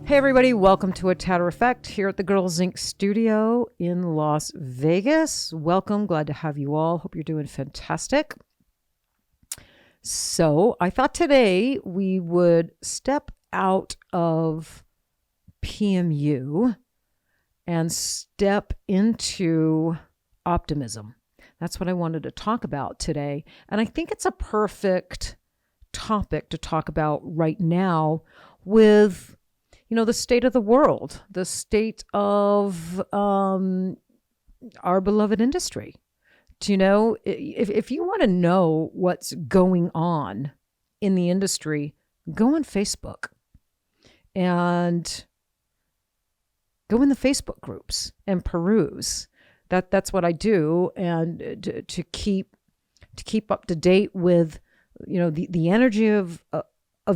Hey everybody, welcome to a Tatter-a-fact here at the Girlz Ink studio in Las Vegas. Welcome, glad to have you all. Hope you're doing fantastic. So I thought today we would step out of PMU and step into optimism. That's what I wanted to talk about today. And I think it's a perfect topic to talk about right now with the state of the world, the state of our beloved industry. If you want to know what's going on in the industry, go on Facebook and go in the Facebook groups and peruse. That's what I do, and to keep up to date with the energy of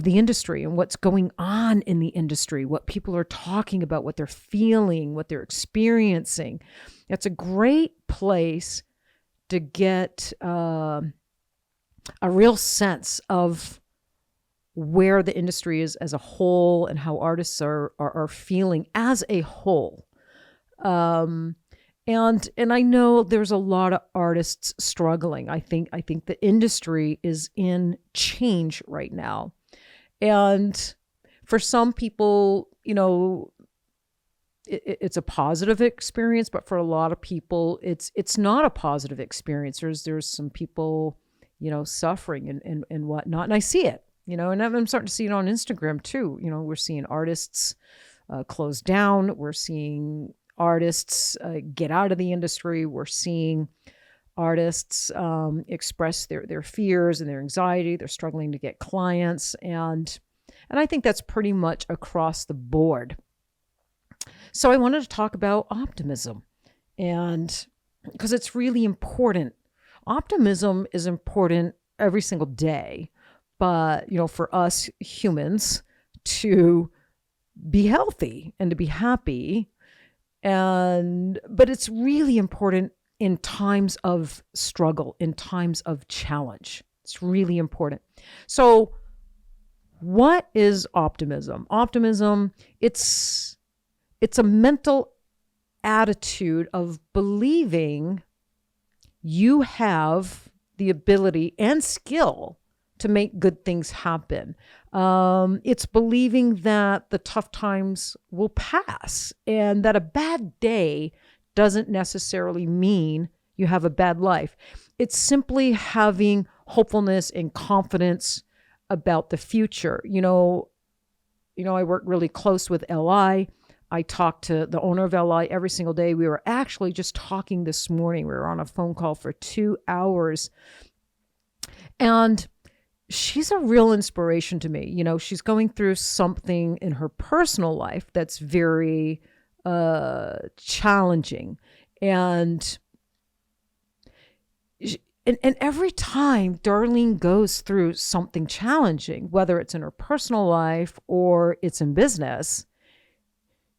the industry and what's going on in the industry, what people are talking about, what they're feeling, what they're experiencing. It's a great place to get a real sense of where the industry is as a whole and how artists are feeling as a whole. And I know there's a lot of artists struggling. I think the industry is in change right now. And for some people, it's a positive experience, but for a lot of people, it's not a positive experience. There's some people, suffering and whatnot. And I see it, and I'm starting to see it on Instagram too. We're seeing artists close down. We're seeing artists get out of the industry. We're seeing artists express their fears and their anxiety. They're struggling to get clients. And I think that's pretty much across the board. So I wanted to talk about optimism, and because it's really important. Optimism is important every single day, but for us humans to be healthy and to be happy, but it's really important in times of struggle, in times of challenge. It's really important. So what is optimism? Optimism, it's a mental attitude of believing you have the ability and skill to make good things happen. It's believing that the tough times will pass and that a bad day doesn't necessarily mean you have a bad life. It's simply having hopefulness and confidence about the future. I work really close with LI. I talk to the owner of LI every single day. We were actually just talking this morning. We were on a phone call for 2 hours. And she's a real inspiration to me. She's going through something in her personal life that's very challenging. And every time Darlene goes through something challenging, whether it's in her personal life or it's in business,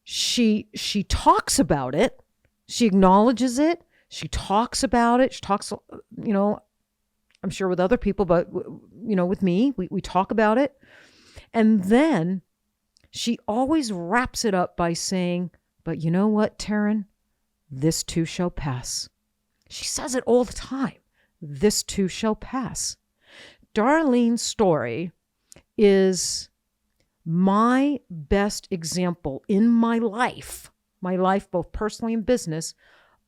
she talks about it. She acknowledges it. She talks about it. She talks, I'm sure with other people, but, with me, we talk about it. And then she always wraps it up by saying, but you know what, Teryn? This too shall pass. She says it all the time. This too shall pass. Darlene's story is my best example in my life both personally and business,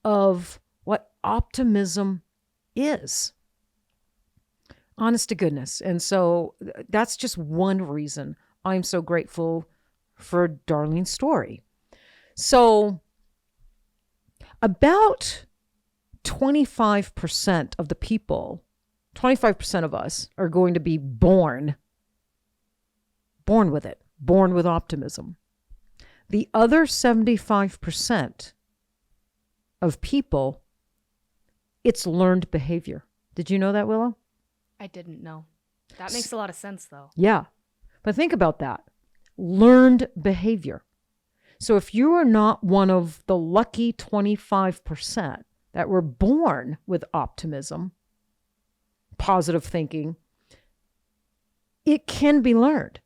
of what optimism is. Honest to goodness. And so that's just one reason I'm so grateful for Darlene's story. So about 25% of the people, 25% of us are going to be born with it, born with optimism. The other 75% of people, it's learned behavior. Did you know that, Willow? I didn't know. That makes a lot of sense, though. Yeah. But think about that. Learned behavior. So if you are not one of the lucky 25% that were born with optimism, positive thinking, it can be learned.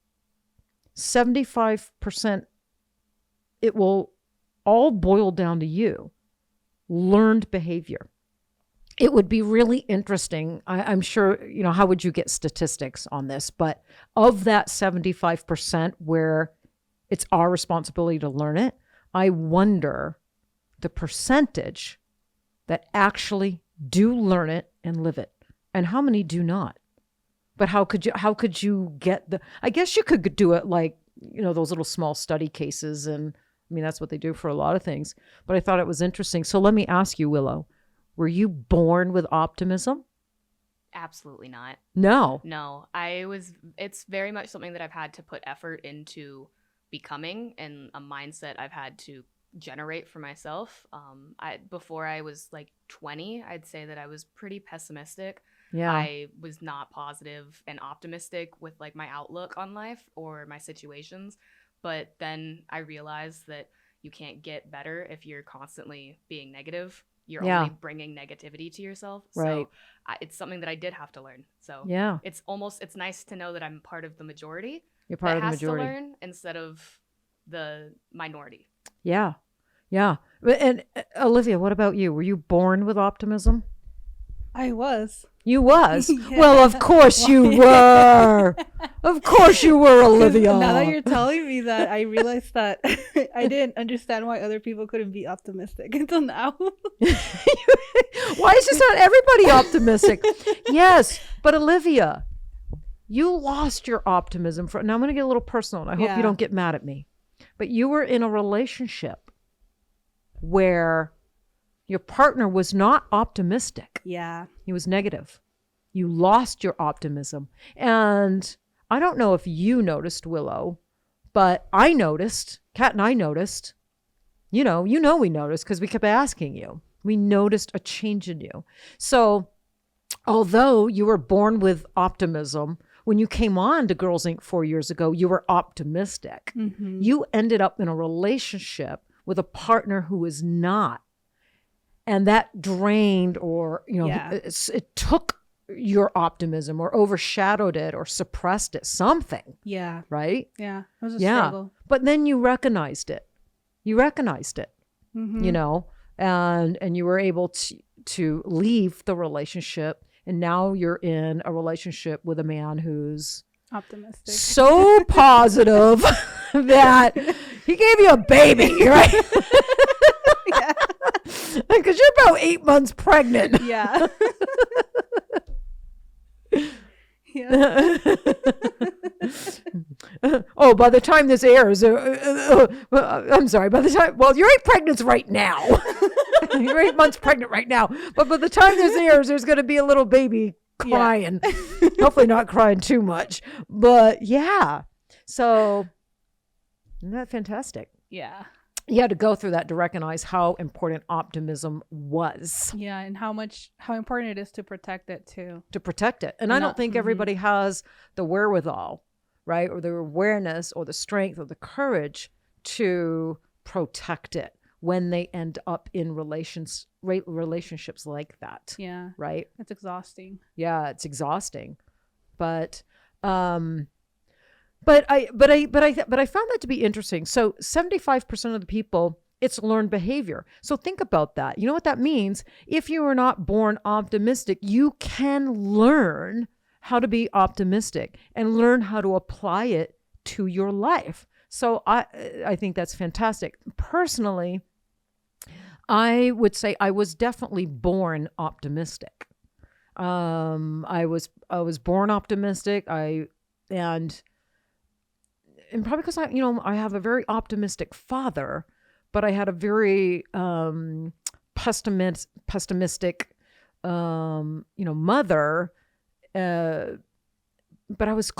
75% it will all boil down to you. Learned behavior. It would be really interesting. I'm sure, how would you get statistics on this? But of that 75% where it's our responsibility to learn it, I wonder the percentage that actually do learn it and live it, and how many do not. But how could you get I guess you could do it like, those little small study cases, and I mean, that's what they do for a lot of things. But I thought it was interesting. So let me ask you, Willow, were you born with optimism? Absolutely not. No. No, it's very much something that I've had to put effort into becoming, and a mindset I've had to generate for myself. Before I was like 20, I'd say that I was pretty pessimistic. Yeah. I was not positive and optimistic with like my outlook on life or my situations. But then I realized that you can't get better if you're constantly being negative. You're only bringing negativity to yourself. Right. So it's something that I did have to learn. So yeah, it's nice to know that I'm part of the majority. You're part of the majority. That has to learn instead of the minority. Yeah. Yeah. And Olivia, what about you? Were you born with optimism? I was. You was? Yeah. Well, of course you were. Of course you were, Olivia. Now that you're telling me that, I realized that I didn't understand why other people couldn't be optimistic until now. Why is just not everybody optimistic? Yes, but Olivia, you lost your optimism. Now I'm going to get a little personal, and I hope you don't get mad at me. But you were in a relationship where your partner was not optimistic. Yeah. He was negative. You lost your optimism. And I don't know if you noticed, Willow, but I noticed, Kat and I noticed, we noticed because we kept asking you. We noticed a change in you. So although you were born with optimism, when you came on to Girlz Ink 4 years ago, you were optimistic. Mm-hmm. You ended up in a relationship with a partner who was not. And that drained or, it took your optimism or overshadowed it or suppressed it, something. Yeah. Right? Yeah. It was a struggle. But then you recognized it. Mm-hmm. And you were able to leave the relationship. And now you're in a relationship with a man who's optimistic, so positive that he gave you a baby, right? Yeah. Because you're about 8 months pregnant. Yeah. Yeah. Oh, by the time this airs, I'm sorry, your 8 pregnant's right now. You're 8 months pregnant right now. But by the time this airs, there's going to be a little baby crying. Yeah. Hopefully not crying too much. But yeah. So, isn't that fantastic? Yeah. You had to go through that to recognize how important optimism was. Yeah, and how important it is to protect it too. To protect it. And I don't think everybody has the wherewithal, right? Or the awareness or the strength or the courage to protect it when they end up in relationships like that. Yeah. Right? It's exhausting. Yeah, it's exhausting. But I found that to be interesting. So 75% of the people, it's learned behavior. So think about that. You know what that means? If you are not born optimistic, you can learn how to be optimistic and learn how to apply it to your life. So I think that's fantastic. Personally, I would say I was definitely born optimistic. I was born optimistic. And probably because I have a very optimistic father, but I had a very pessimistic mother. But I was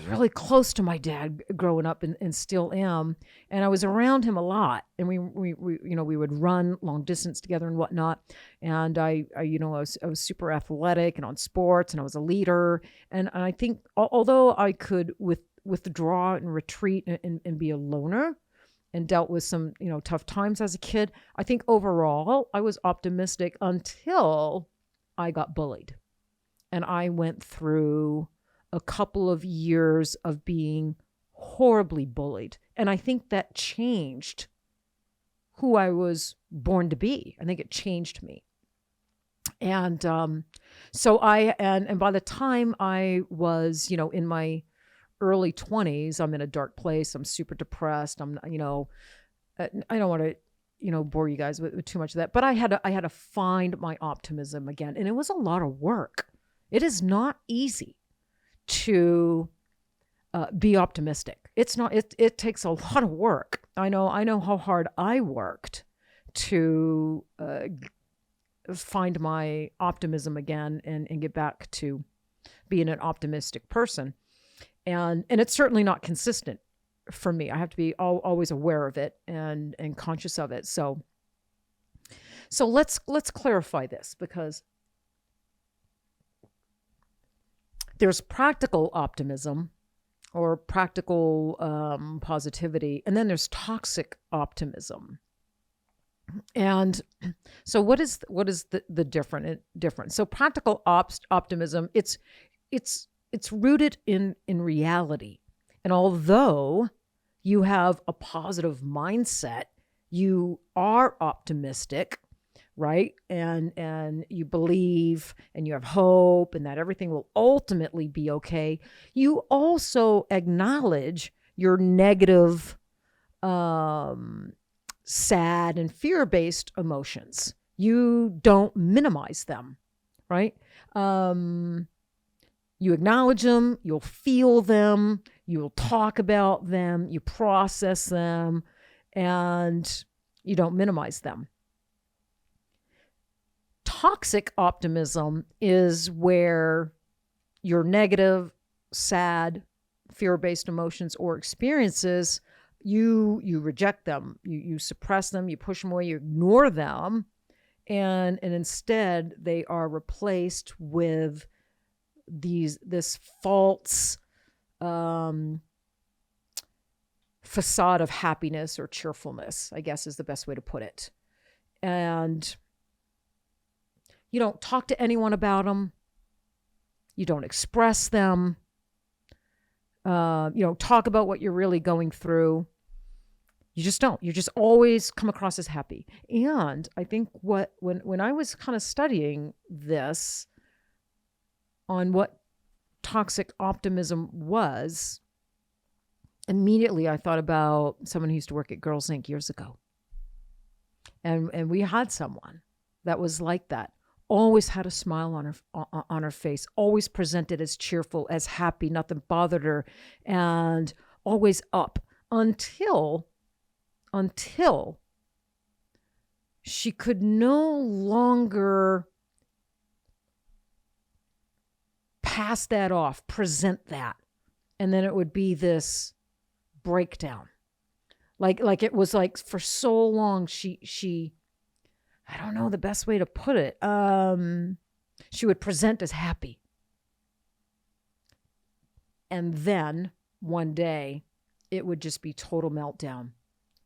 really close to my dad growing up, and still am. And I was around him a lot, and we would run long distance together and whatnot. And I was super athletic and on sports, and I was a leader. And I think although I could withdraw and retreat and be a loner, and dealt with some tough times as a kid, I think overall I was optimistic until I got bullied, and I went through a couple of years of being horribly bullied. And I think that changed who I was born to be. I think it changed me. And so and by the time I was, in my early 20s, I'm in a dark place. I'm super depressed. I don't want to, bore you guys with too much of that, but I had to find my optimism again. And it was a lot of work. It is not easy to be optimistic. It's not, it takes a lot of work. I know how hard I worked to find my optimism again and get back to being an optimistic person. And it's certainly not consistent for me. I have to be always aware of it and conscious of it. So let's clarify this, because there's practical optimism or practical positivity, and then there's toxic optimism. And so what is the difference? So practical optimism, it's rooted in reality. And although you have a positive mindset, you are optimistic, right? And you believe and you have hope and that everything will ultimately be okay. You also acknowledge your negative, sad and fear-based emotions. You don't minimize them, right? You acknowledge them, you'll feel them, you'll talk about them, you process them, and you don't minimize them. Toxic optimism is where your negative, sad, fear-based emotions or experiences, you reject them, you suppress them, you push them away, you ignore them, and instead they are replaced with this false facade of happiness or cheerfulness, I guess is the best way to put it. And you don't talk to anyone about them. You don't express them. You don't talk about what you're really going through. You just don't. You just always come across as happy. And I think when I was kind of studying this on what toxic optimism was, immediately I thought about someone who used to work at Girlz Ink years ago. And we had someone that was like that. Always had a smile on her face, always presented as cheerful, as happy, nothing bothered her, and always up until she could no longer pass that off, present that. And then it would be this breakdown. Like it was like for so long, she I don't know the best way to put it. She would present as happy. And then one day it would just be total meltdown.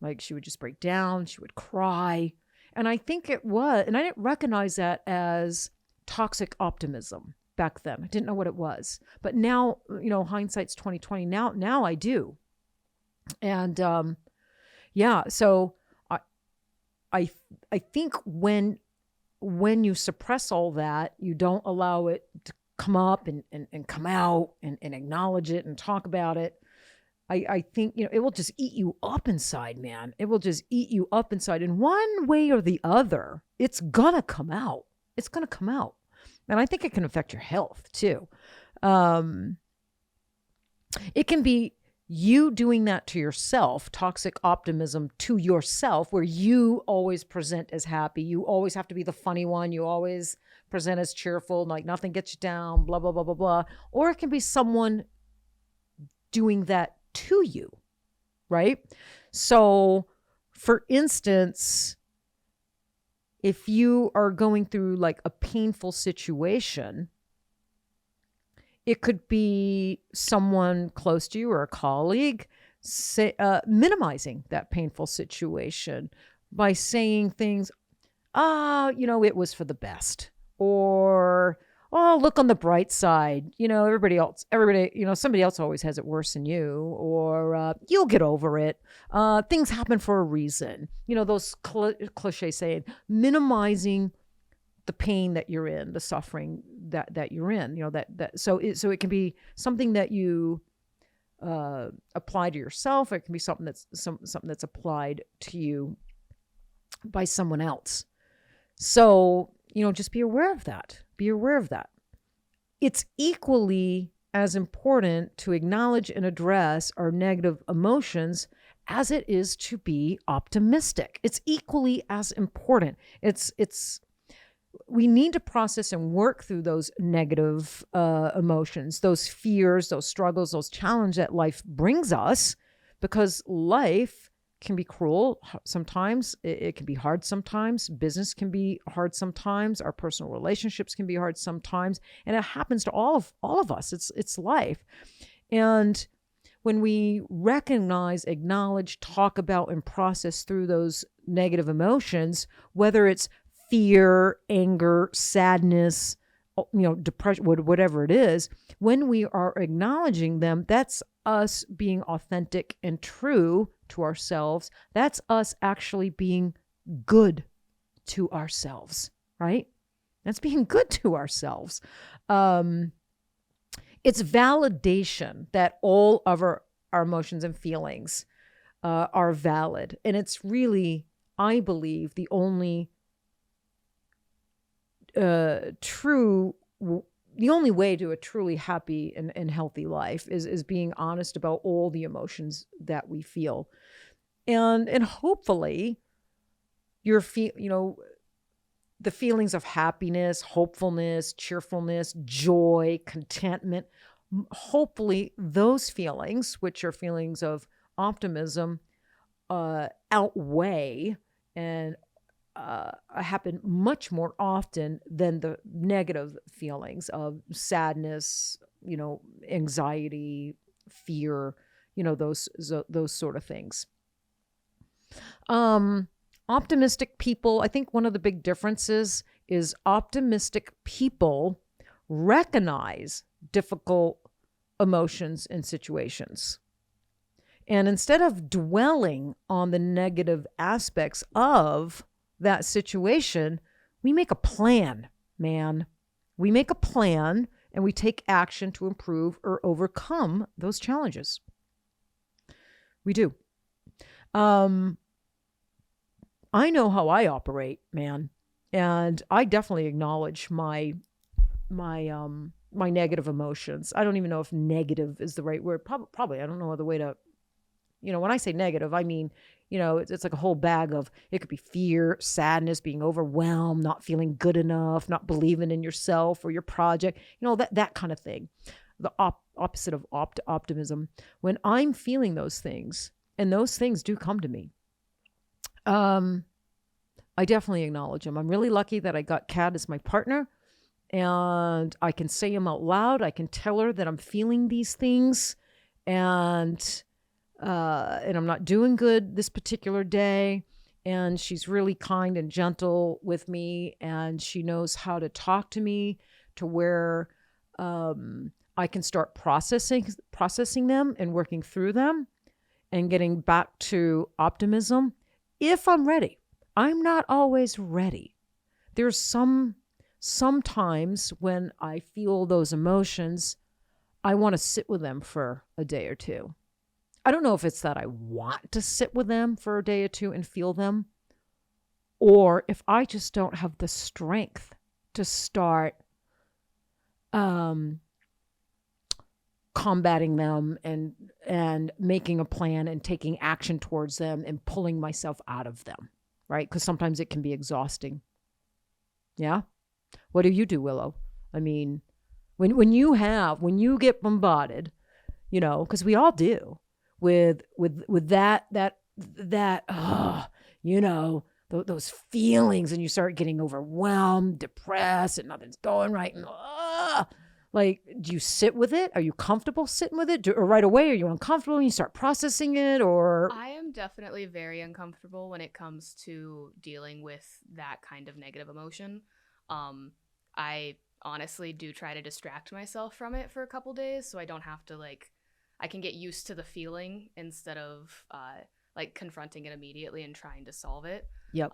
Like she would just break down, she would cry. And I think it was, and I didn't recognize that as toxic optimism back then. I didn't know what it was. But now, hindsight's 2020. Now I do. And so I think when you suppress all that, you don't allow it to come up and come out and acknowledge it and talk about it. I think, it will just eat you up inside, man. It will just eat you up inside. In one way or the other, it's gonna come out. It's gonna come out. And I think it can affect your health too. It can be you doing that to yourself, toxic optimism to yourself, where you always present as happy. You always have to be the funny one. You always present as cheerful, like nothing gets you down, blah, blah, blah, blah, blah. Or it can be someone doing that to you, right? So, for instance, if you are going through like a painful situation, it could be someone close to you or a colleague minimizing that painful situation by saying things, it was for the best, or, oh, look on the bright side. Everybody, somebody else always has it worse than you, or you'll get over it. Things happen for a reason. Those cliche saying, minimizing the pain that you're in, the suffering that you're in, so it can be something that you apply to yourself. It can be something that's applied to you by someone else. So, just be aware of that. Be aware of that. It's equally as important to acknowledge and address our negative emotions as it is to be optimistic. It's equally as important. We need to process and work through those negative emotions, those fears, those struggles, those challenges that life brings us, because life can be cruel sometimes. It can be hard sometimes. Business can be hard sometimes. Our personal relationships can be hard sometimes. And it happens to all of us. It's life. And when we recognize, acknowledge, talk about, and process through those negative emotions, whether it's fear, anger, sadness, depression, whatever it is, when we are acknowledging them, that's us being authentic and true to ourselves. That's us actually being good to ourselves, right? That's being good to ourselves. It's validation that all of our emotions and feelings are valid. And it's really, I believe, the only the only way to a truly happy and healthy life is being honest about all the emotions that we feel. And hopefully the feelings of happiness, hopefulness, cheerfulness, joy, contentment, hopefully those feelings, which are feelings of optimism, outweigh and happen much more often than the negative feelings of sadness, anxiety, fear, those sort of things. Optimistic people, I think one of the big differences is optimistic people recognize difficult emotions and situations. And instead of dwelling on the negative aspects of that situation, we make a plan, man. We make a plan and we take action to improve or overcome those challenges. We do. I know how I operate, man. And I definitely acknowledge my negative emotions. I don't even know if negative is the right word. Probably. I don't know other way to, when I say negative, I mean, it's like a whole bag of, it could be fear, sadness, being overwhelmed, not feeling good enough, not believing in yourself or your project, that kind of thing. The opposite of optimism. When I'm feeling those things, and those things do come to me, I definitely acknowledge them. I'm really lucky that I got Kat as my partner, and I can say them out loud. I can tell her that I'm feeling these things, and I'm not doing good this particular day. And she's really kind and gentle with me, and she knows how to talk to me to where I can start processing them and working through them and getting back to optimism if I'm ready. I'm not always ready. There's sometimes when I feel those emotions, I want to sit with them for a day or two. I don't know if it's that I want to sit with them for a day or two and feel them, or if I just don't have the strength to start combating them and making a plan and taking action towards them and pulling myself out of them, right? Because sometimes it can be exhausting. Yeah? What do you do, Willow? I mean, when you get bombarded, because we all do, with that those feelings, and you start getting overwhelmed, depressed, and nothing's going right, and like, do you sit with it? Are you comfortable sitting with it? Or right away, are you uncomfortable and you start processing it? Or I am definitely very uncomfortable when it comes to dealing with that kind of negative emotion. I honestly do try to distract myself from it for a couple days so I don't have to like, I can get used to the feeling instead of like confronting it immediately and trying to solve it. Yep.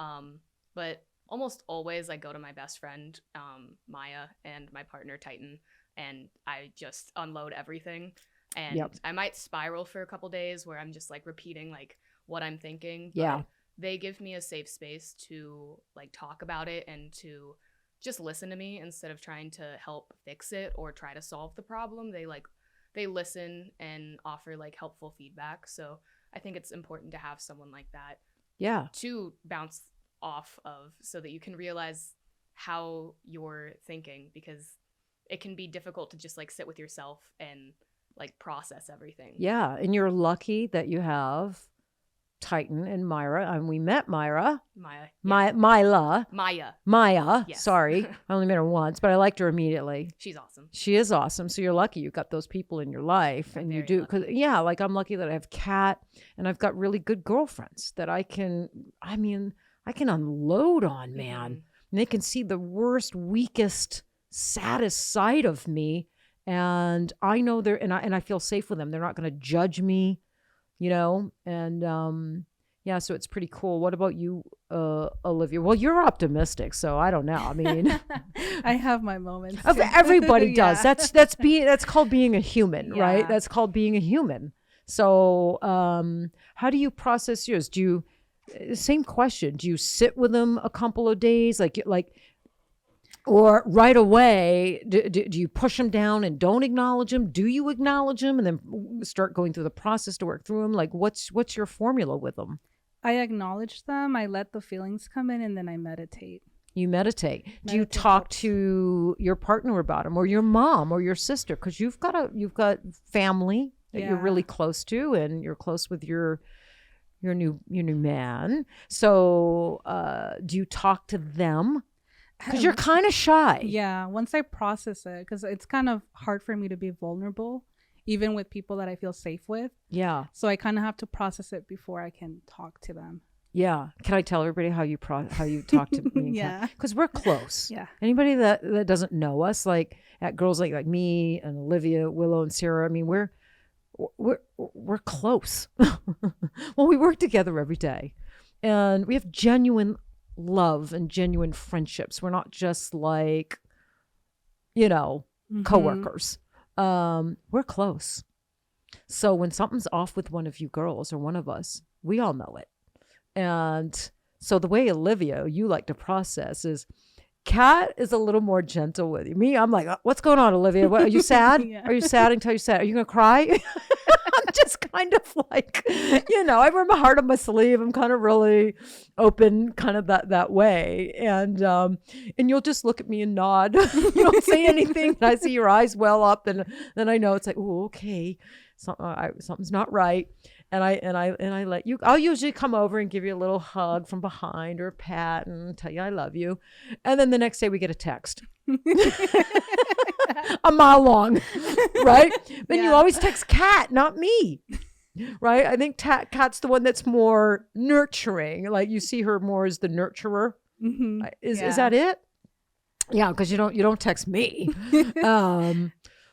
But almost always I go to my best friend, Maya, and my partner, Titan, and I just unload everything. And I might spiral for a couple days where I'm just like repeating like what I'm thinking. But they give me a safe space to like talk about it and to just listen to me instead of trying to help fix it or try to solve the problem. They listen and offer like helpful feedback. So I think it's important to have someone like that to bounce off of so that you can realize how you're thinking, because it can be difficult to just like sit with yourself and like process everything. Yeah. And you're lucky that you have Titan and Myra. And we met Myra. Maya. Yes. Sorry. I only met her once, but I liked her immediately. She's awesome. She is awesome. So you're lucky you got those people in your life. And you do. Because like I'm lucky that I have Kat and I've got really good girlfriends that I can unload on, man. And they can see the worst, weakest, saddest side of me. And I know and I feel safe with them. They're not going to judge me, you know? And so it's pretty cool. What about you, Olivia? Well, you're optimistic, so I don't know. I mean, I have my moments. Everybody does. That's called being a human, right? That's called being a human. So how do you process yours? Same question. Do you sit with them a couple of days? Or right away, do you push them down and don't acknowledge them? Do you acknowledge them and then start going through the process to work through them? Like, what's your formula with them? I acknowledge them. I let the feelings come in, and then I meditate. You meditate. Do you talk to your partner about them, or your mom, or your sister? Because you've got family that you're really close to, and you're close with your new man. So, do you talk to them? Because you're kind of shy. Yeah, once I process it, because it's kind of hard for me to be vulnerable, even with people that I feel safe with. Yeah. So I kind of have to process it before I can talk to them. Yeah. Can I tell everybody how you talk to me? Yeah. Because we're close. Yeah. Anybody that doesn't know us, like at Girlz Ink, like me and Olivia, Willow, and Sarah, I mean, we're close. Well, we work together every day, and we have genuine love and genuine friendships. We're not just like, coworkers. We're close. So when something's off with one of you girls or one of us, we all know it. And so the way Olivia, you like to process is, Kat is a little more gentle with you. Me, I'm like, what's going on, Olivia? What, are you sad? Are you sad until you're sad? Are you going to cry? I'm just kind of like, I wear my heart on my sleeve. I'm kind of really open kind of that way. And you'll just look at me and nod. You don't say anything. And I see your eyes well up. And then I know it's like, oh, okay. Something's not right. And I let you, I'll usually come over and give you a little hug from behind or a pat and tell you I love you. And then the next day we get a text. A mile long, right? Then you always text Kat, not me, right? I think Kat's the one that's more nurturing. Like you see her more as the nurturer. Mm-hmm. Is that it? Yeah, because you don't text me.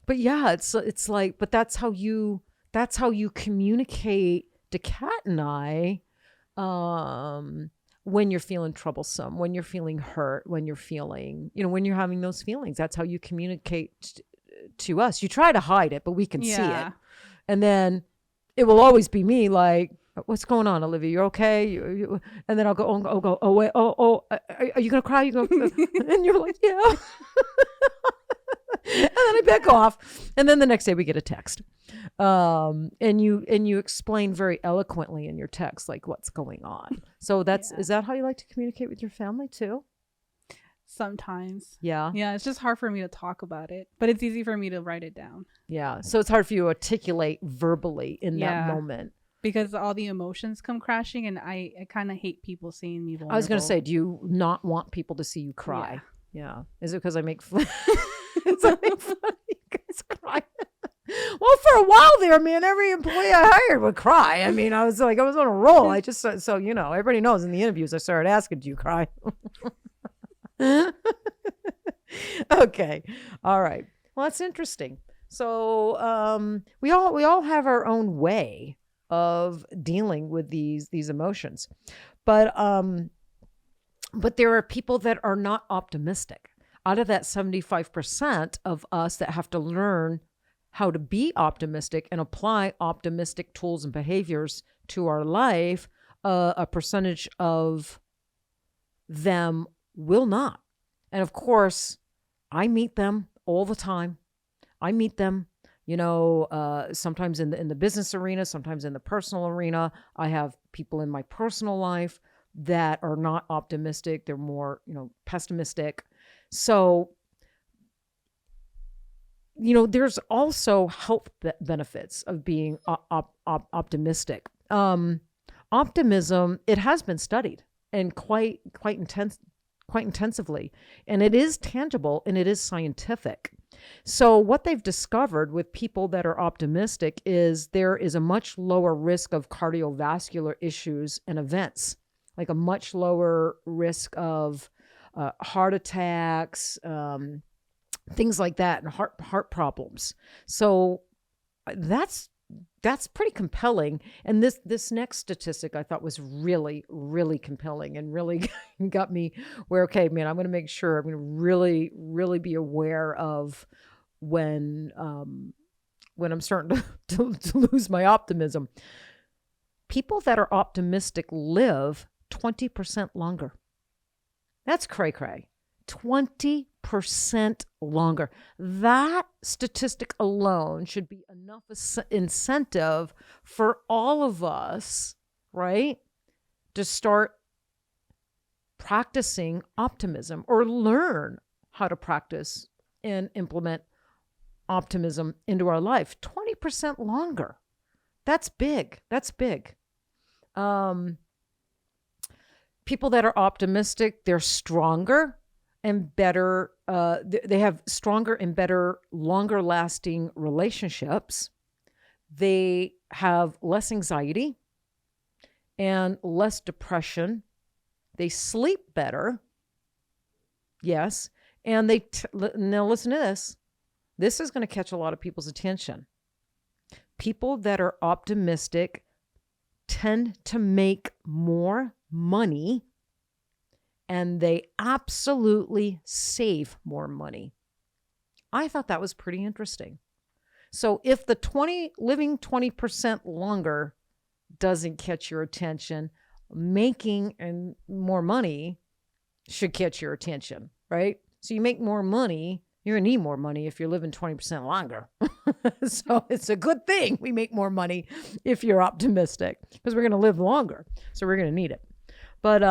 But yeah, it's like, but that's how you communicate to Kat and I. When you're feeling troublesome, when you're feeling hurt, when you're feeling, when you're having those feelings, that's how you communicate to us. You try to hide it, but we can see it. And then it will always be me like, what's going on, Olivia? You're okay? And then I'll go, wait, are you going to cry? You go, and you're like, yeah. And then I back off. And then the next day we get a text. And you explain very eloquently in your text, like what's going on. So is that how you like to communicate with your family too? Sometimes. Yeah. Yeah. It's just hard for me to talk about it, but it's easy for me to write it down. Yeah. So it's hard for you to articulate verbally in that moment. Because all the emotions come crashing, and I kind of hate people seeing me vulnerable. I was going to say, do you not want people to see you cry? Yeah. Is it because I make fun? You guys cry. Well, for a while there, man, every employee I hired would cry. I mean, I was on a roll. I just, so everybody knows in the interviews, I started asking, do you cry? Okay. All right. Well, that's interesting. So we all have our own way of dealing with these emotions, but there are people that are not optimistic. Out of that 75% of us that have to learn how to be optimistic and apply optimistic tools and behaviors to our life, a percentage of them will not. And of course, I meet them all the time. I meet them, sometimes in the business arena, sometimes in the personal arena. I have people in my personal life that are not optimistic. They're more, pessimistic. So, there's also health benefits of being optimistic. Optimism, it has been studied and quite intensively, and it is tangible and it is scientific. So what they've discovered with people that are optimistic is there is a much lower risk of cardiovascular issues and events, like a much lower risk of heart attacks, things like that, and heart problems. So that's pretty compelling. And this next statistic I thought was really, really compelling and really got me where, okay, man, I'm going to make sure I'm going to really, really be aware of when I'm starting to lose my optimism. People that are optimistic live 20% longer. That's cray-cray. 20% longer. That statistic alone should be enough incentive for all of us, right, to start practicing optimism or learn how to practice and implement optimism into our life. 20% longer. That's big. That's big. People that are optimistic, they're stronger and better. They have stronger and better, longer lasting relationships. They have less anxiety and less depression. They sleep better. Yes. And now listen to this. This is going to catch a lot of people's attention. People that are optimistic tend to make more money, and they absolutely save more money. I thought that was pretty interesting. So if the living 20% longer doesn't catch your attention, making and more money should catch your attention, right? So you make more money, you're going to need more money if you're living 20% longer. So it's a good thing we make more money if you're optimistic, because we're going to live longer. So we're going to need it. But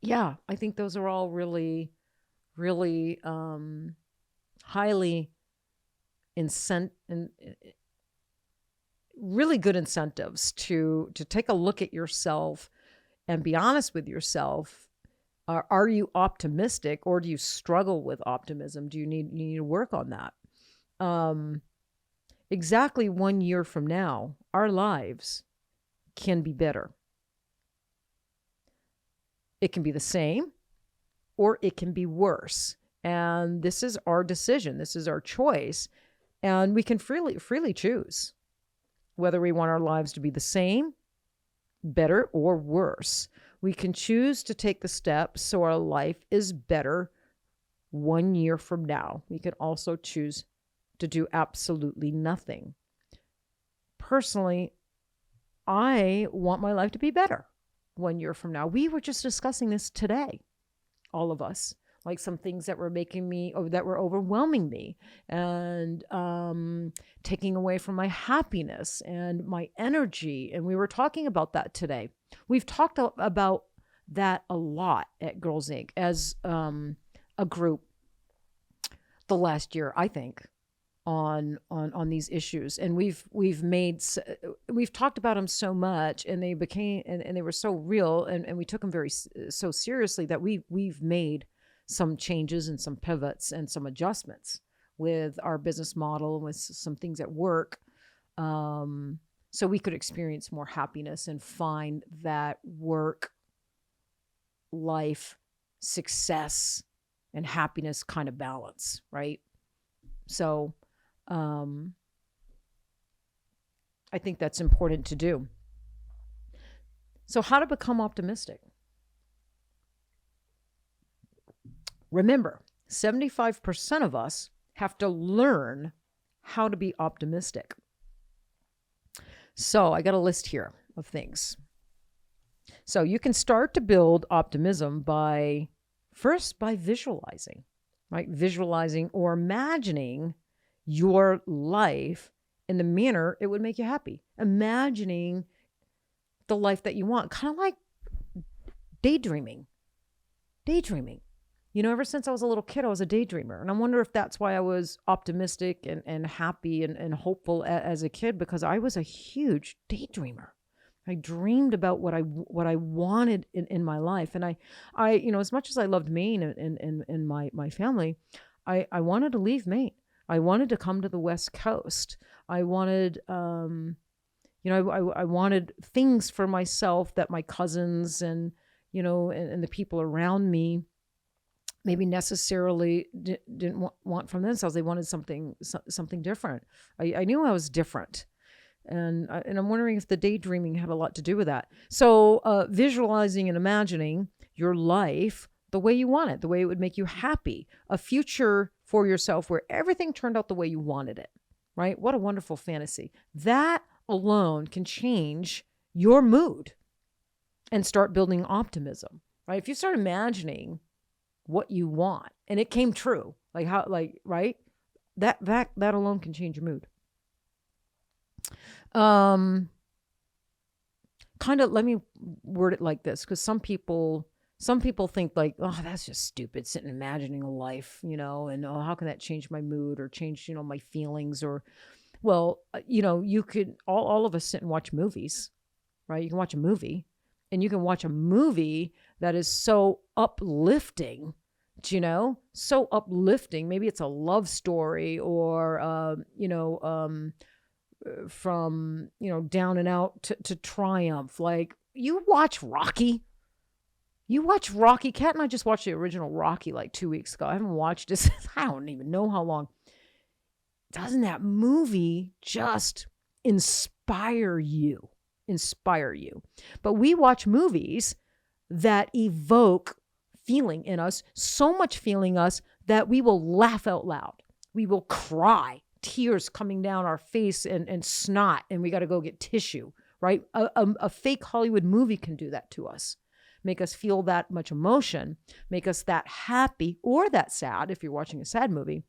yeah, I think those are all really, really highly really good incentives to take a look at yourself and be honest with yourself. Are you optimistic, or do you struggle with optimism? Do you need to work on that? Exactly 1 year from now, our lives can be better. It can be the same, or it can be worse. And this is our decision. This is our choice. And we can freely choose whether we want our lives to be the same, better, or worse. We can choose to take the steps so our life is better 1 year from now. We can also choose to do absolutely nothing. Personally, I want my life to be better 1 year from now. We were just discussing this today, all of us, like some things that were that were overwhelming me and taking away from my happiness and my energy. And we were talking about that today. We've talked about that a lot at Girlz Ink as a group the last year, I think, on these issues. And we've talked about them so much, and they became and they were so real, and we took them so seriously that we've made some changes and some pivots and some adjustments with our business model and with some things at work, so we could experience more happiness and find that work life success and happiness kind of balance, right? So I think that's important to do. So how to become optimistic? Remember, 75% of us have to learn how to be optimistic. So I got a list here of things. So you can start to build optimism by visualizing, right? Visualizing or imagining your life in the manner it would make you happy. Imagining the life that you want, kind of like daydreaming. You know, ever since I was a little kid, I was a daydreamer. And I wonder if that's why I was optimistic and happy and hopeful as a kid, because I was a huge daydreamer. I dreamed about what I wanted in my life. And I you know, as much as I loved Maine and my family, I wanted to leave Maine. I wanted to come to the West Coast. I wanted, you know, I wanted things for myself that my cousins and, you know, and the people around me maybe necessarily didn't want from themselves. They wanted something different. I knew I was different. And I'm wondering if the daydreaming had a lot to do with that. So visualizing and imagining your life the way you want it, the way it would make you happy, a future for yourself where everything turned out the way you wanted it, right? What a wonderful fantasy. That alone can change your mood and start building optimism, right? If you start imagining what you want and it came true, right? That alone can change your mood. Kind of, let me word it like this, because some people think like, oh, that's just stupid, sitting imagining a life, you know, and oh, how can that change my mood or change, you know, my feelings? Or, well, you know, you could, all of us sit and watch movies, right? You can watch a movie, and you can watch a movie that is so uplifting, you know, so uplifting. Maybe it's a love story or, you know, from, you know, down and out to triumph. Like, you watch Rocky. Kat and I just watched the original Rocky like 2 weeks ago. I haven't watched this. I don't even know how long. Doesn't that movie just inspire you? But we watch movies that evoke feeling in us, so much feeling us that we will laugh out loud. We will cry, tears coming down our face and snot, and we got to go get tissue, right? A fake Hollywood movie can do that to us. Make us feel that much emotion, make us that happy or that sad if you're watching a sad movie.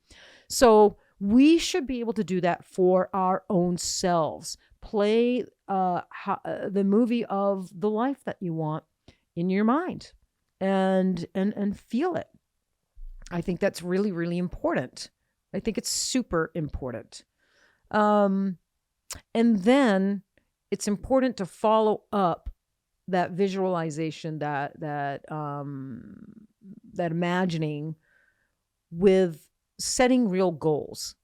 So we should be able to do that for our own selves. Play the movie of the life that you want in your mind and feel it. I think that's really, really important. I think it's super important. And then it's important to follow up that visualization, that imagining, with setting real goals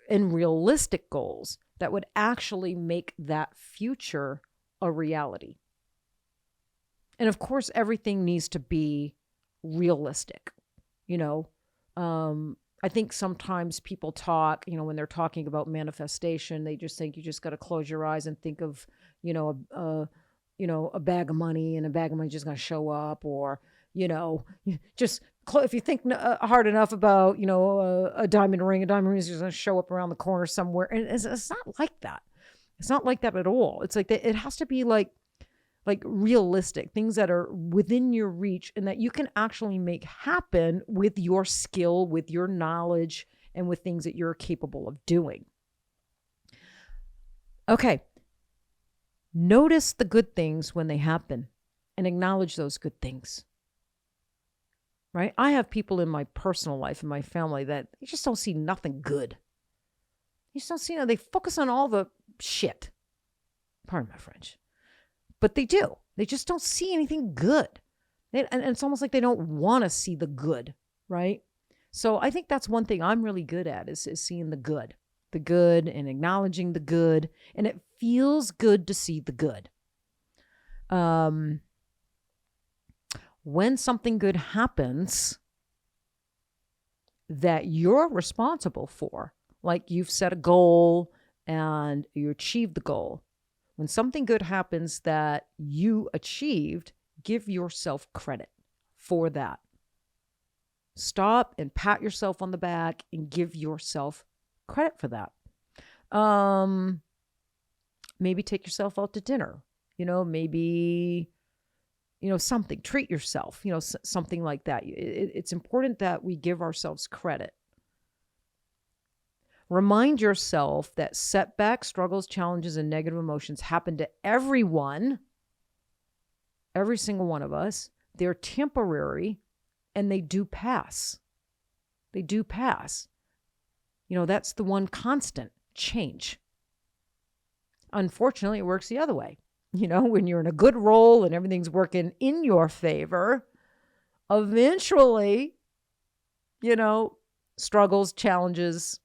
and realistic goals that would actually make that future a reality. And of course, everything needs to be realistic. You know, I think sometimes people talk, you know, when they're talking about manifestation, they just think you just got to close your eyes and think of, you know, a bag of money, and a bag of money just going to show up, or, you know, just if you think hard enough about, you know, a diamond ring is just going to show up around the corner somewhere. And it's not like that. It's not like that at all. It's like it has to be like realistic, things that are within your reach and that you can actually make happen with your skill, with your knowledge, and with things that you're capable of doing. Okay. Notice the good things when they happen and acknowledge those good things. Right? I have people in my personal life, in my family, that you just don't see nothing good. You just don't see, they focus on all the shit. Pardon my French. But they do. They just don't see anything good. And it's almost like they don't want to see the good, right? So I think that's one thing I'm really good at is seeing the good and acknowledging the good. And it feels good to see the good. When something good happens, that you're responsible for. Like you've set a goal and you achieved the goal. When something good happens that you achieved, give yourself credit for that. Stop and pat yourself on the back and give yourself credit for that. Maybe take yourself out to dinner, maybe, something, treat yourself, something like that. It's important that we give ourselves credit. Remind yourself that setbacks, struggles, challenges, and negative emotions happen to everyone, every single one of us. They're temporary and they do pass. They do pass. That's the one constant: change. Unfortunately, it works the other way. When you're in a good role and everything's working in your favor, eventually, struggles, challenges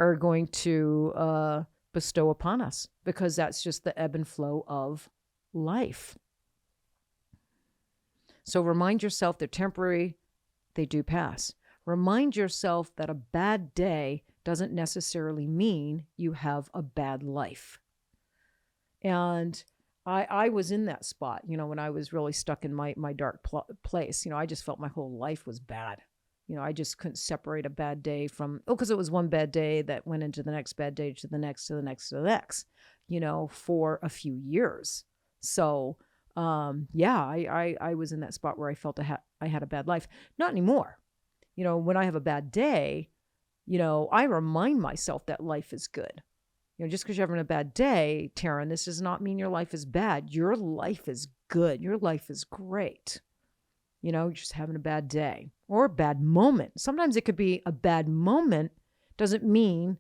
are going to bestow upon us, because that's just the ebb and flow of life. So remind yourself they're temporary, they do pass. Remind yourself that a bad day doesn't necessarily mean you have a bad life. And I was in that spot, when I was really stuck in my dark place. I just felt my whole life was bad. I just couldn't separate a bad day from, because it was one bad day that went into the next bad day, to the next, to the next, to the next, for a few years. So, I was in that spot where I felt I had a bad life. Not anymore. When I have a bad day, I remind myself that life is good. Just because you're having a bad day, Teryn, this does not mean your life is bad. Your life is good. Your life is great. You're just having a bad day or a bad moment. Sometimes it could be a bad moment. Doesn't mean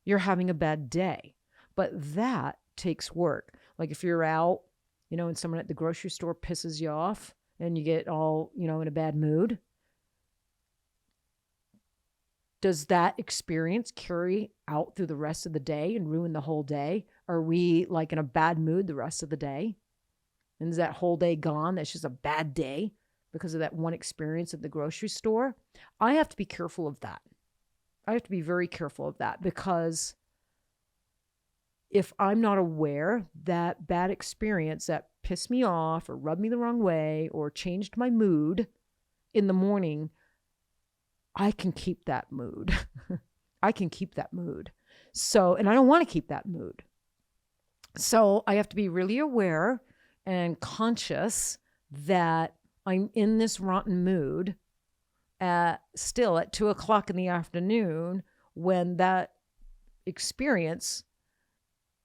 you're having a bad day. But that takes work. Like if you're out, and someone at the grocery store pisses you off and you get all, in a bad mood. Does that experience carry out through the rest of the day and ruin the whole day? Are we like in a bad mood the rest of the day? And is that whole day gone? That's just a bad day because of that one experience at the grocery store? I have to be careful of that. I have to be very careful of that, because if I'm not aware that bad experience that pissed me off or rubbed me the wrong way or changed my mood in the morning, I can keep that mood. I can keep that mood. So, and I don't want to keep that mood. So I have to be really aware and conscious that I'm in this rotten mood still at 2:00 in the afternoon when that experience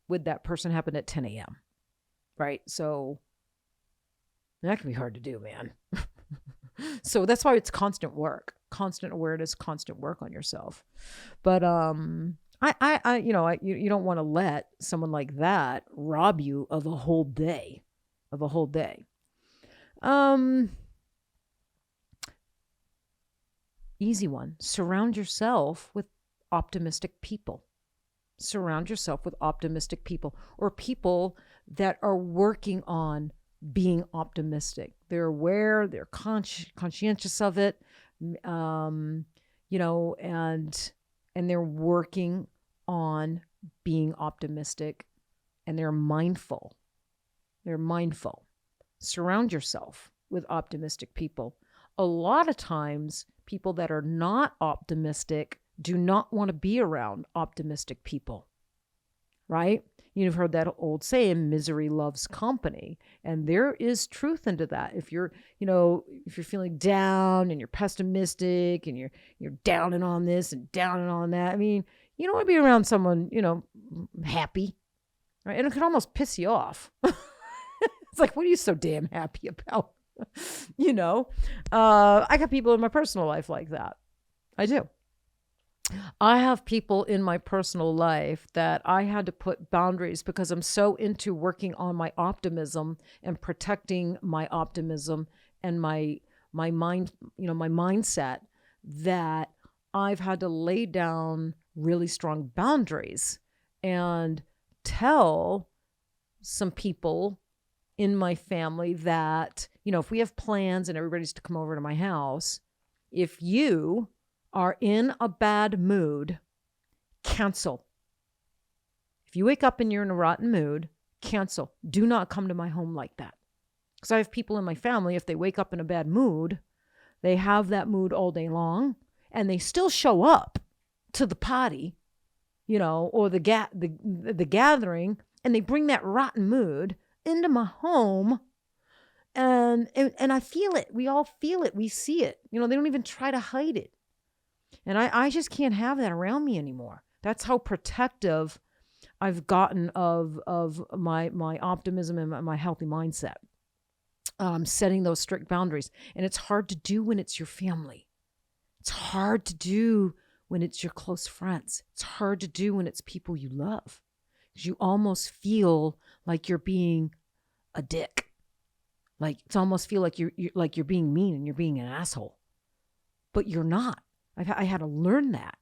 with that person happened at 10 a.m. Right? So that can be hard to do, man. So that's why it's constant work, constant awareness, constant work on yourself. But you don't want to let someone like that rob you of a whole day, Easy one. Surround yourself with optimistic people. Surround yourself with optimistic people, or people that are working on being optimistic. They're aware, they're conscientious of it, and they're working on being optimistic, and they're mindful. Surround yourself with optimistic people. A lot of times, people that are not optimistic do not want to be around optimistic people, right? You've heard that old saying, misery loves company. And there is truth into that. If you're feeling down and you're pessimistic and you're downing on this and downing on that, I mean, you don't want to be around someone, happy, right? And it can almost piss you off. It's like, what are you so damn happy about? I got people in my personal life like that. I do. I have people in my personal life that I had to put boundaries because I'm so into working on my optimism and protecting my optimism and my mind, my mindset, that I've had to lay down really strong boundaries and tell some people in my family that, if we have plans and everybody's to come over to my house, If you are in a bad mood, cancel. If you wake up and you're in a rotten mood, cancel. Do not come to my home like that. Because I have people in my family, if they wake up in a bad mood, they have that mood all day long, and they still show up to the party, or the gathering, and they bring that rotten mood into my home. And I feel it. We all feel it. We see it. They don't even try to hide it. And I just can't have that around me anymore. That's how protective I've gotten of my optimism and my healthy mindset. Setting those strict boundaries. And it's hard to do when it's your family. It's hard to do when it's your close friends. It's hard to do when it's people you love. Because you almost feel like you're being a dick. Like it's almost feel like you're being mean and you're being an asshole. But you're not. I had to learn that.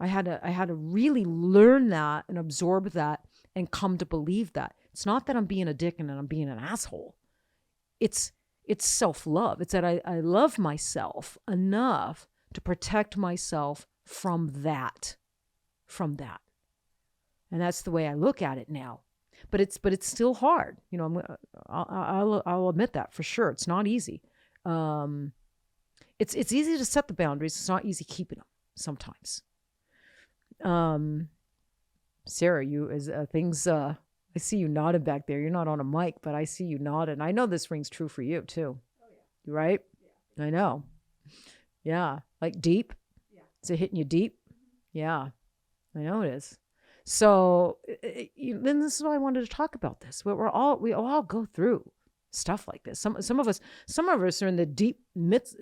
I had to really learn that and absorb that and come to believe that. It's not that I'm being a dick and I'm being an asshole. It's self-love. It's that I love myself enough to protect myself from that. And that's the way I look at it now. But it's still hard. I'll admit that for sure. It's not easy. It's easy to set the boundaries. It's not easy keeping them sometimes. Sarah, things. I see you nodding back there. You're not on a mic, but I see you nodding. I know this rings true for you too. Oh yeah. Right? Yeah. I know. Yeah. Like deep. Yeah. Is it hitting you deep? Yeah. I know it is. So then this is why I wanted to talk about this. We all go through stuff like this. Some of us are in the deep midst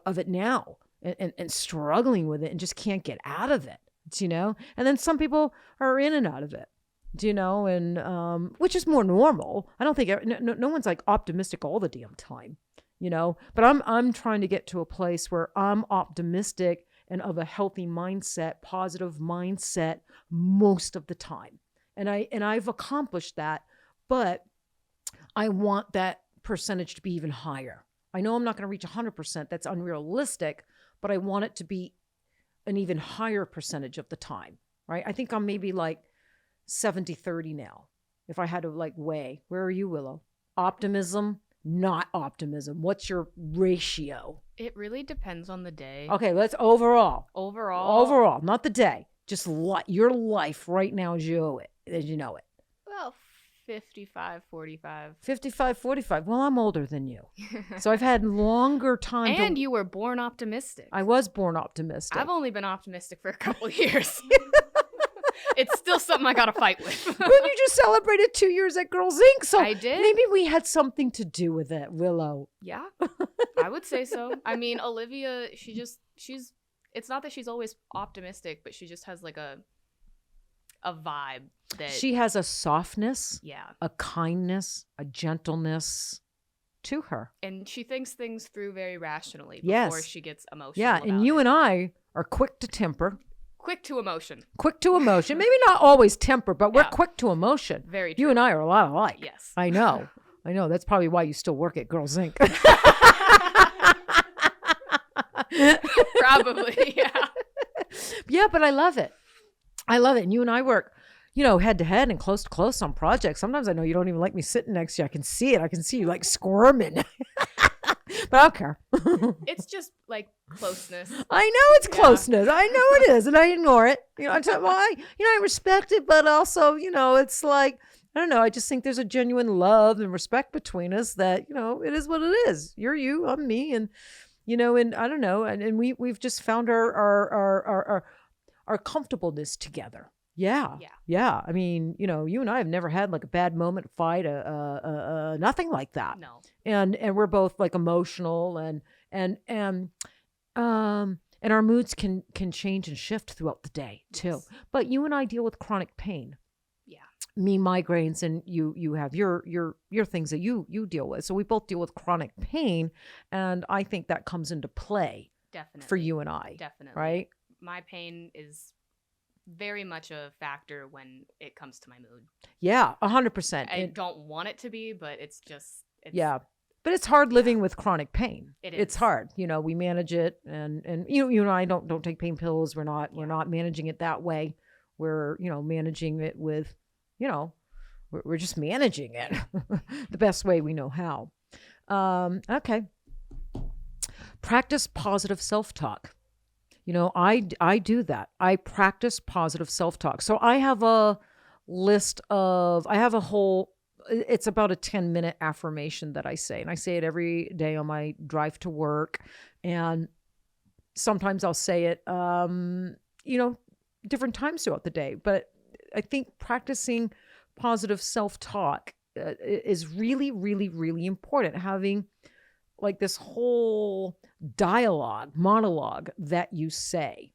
of it now and struggling with it and just can't get out of it, And then some people are in and out of it, and which is more normal. I don't think no one's like optimistic all the damn time, but I'm trying to get to a place where I'm optimistic and of a healthy mindset, positive mindset most of the time. And I've accomplished that, but I want that percentage to be even higher. I know I'm not going to reach 100%. That's unrealistic, but I want it to be an even higher percentage of the time, right? I think I'm maybe like 70-30 now. If I had to weigh, where are you, Willow? Optimism, not optimism. What's your ratio? It really depends on the day. Okay, let's overall. Overall, not the day. Just your life right now as you know it. Well, 55-45. 55-45. Well, I'm older than you. So I've had longer time. And you were born optimistic. I was born optimistic. I've only been optimistic for a couple years. It's still something I got to fight with. Well, you just celebrated 2 years at Girlz Ink. So I did. Maybe we had something to do with it, Willow. Yeah, I would say so. I mean, Olivia, it's not that she's always optimistic, but she just has like a vibe that she has a softness, yeah, a kindness, a gentleness to her. And she thinks things through very rationally before she gets emotional. Yeah, and you and I are quick to temper. Quick to emotion. Maybe not always temper, but we're quick to emotion. Very true. You and I are a lot alike. Yes. I know. That's probably why you still work at Girlz Ink. Probably, yeah. Yeah, but I love it. And you and I work, head to head and close to close on projects. Sometimes I know you don't even like me sitting next to you. I can see it. I can see you squirming. But I don't care. It's just closeness. I know it's closeness. I know it is. And I ignore it. I respect it, but also, it's I don't know. I just think there's a genuine love and respect between us that, it is what it is. You're you, I'm me. And, and I don't know. And we've just found our comfortableness together. Yeah. I mean, you and I have never had a bad moment, fight, nothing like that. No. And we're both emotional and our moods can change and shift throughout the day too. Yes. But you and I deal with chronic pain. Yeah. Me, migraines, and you have your things that you deal with. So we both deal with chronic pain, and I think that comes into play. Definitely. For you and I. Definitely. Right? My pain is very much a factor when it comes to my mood. Yeah, 100%. I don't want it to be, but it's just. Yeah. But it's hard living with chronic pain. It's is. hard. We manage it, and you and I don't take pain pills. We're not managing it that way. We're managing it with, we're just managing it the best way we know how. Okay. Practice positive self-talk. I do that. I practice positive self-talk. So I have a whole, it's about a 10-minute affirmation that I say. And I say it every day on my drive to work. And sometimes I'll say it, different times throughout the day. But I think practicing positive self-talk is really, really, really important. Having like this whole monologue that you say.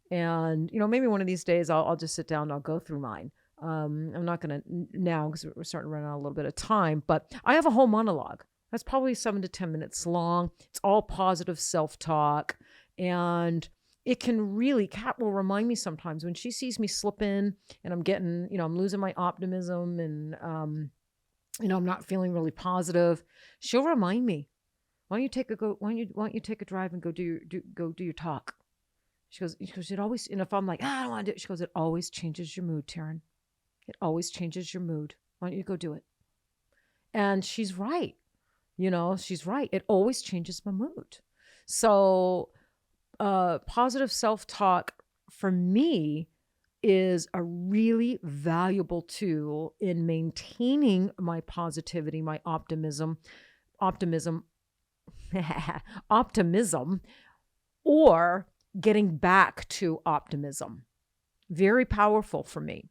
And, maybe one of these days I'll just sit down and I'll go through mine. I'm not going to now because we're starting to run out a little bit of time, but I have a whole monologue. That's probably 7 to 10 minutes long. It's all positive self-talk. And it can really, Kat will remind me sometimes when she sees me slipping and I'm getting, I'm losing my optimism and, I'm not feeling really positive. She'll remind me, why don't you take a drive and go do your talk? She goes, it always, and if I'm like, I don't want to do it, she goes, it always changes your mood, Teryn. It always changes your mood. Why don't you go do it? And she's right. She's right. It always changes my mood. So, positive self-talk for me is a really valuable tool in maintaining my positivity, my optimism, or getting back to optimism. Very powerful for me.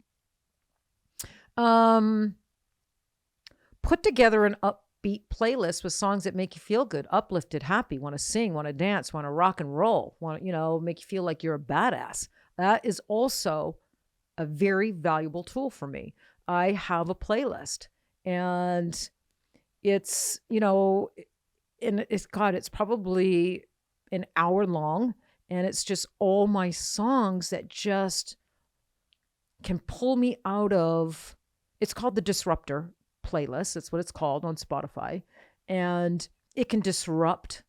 Put together an upbeat playlist with songs that make you feel good, uplifted, happy, want to sing, want to dance, want to rock and roll, want make you feel like you're a badass. That is also a very valuable tool for me. I have a playlist, and it's, it's probably an hour long, and it's just all my songs that just can pull me out of, it's called the Disruptor playlist. That's what it's called on Spotify. And it can disrupt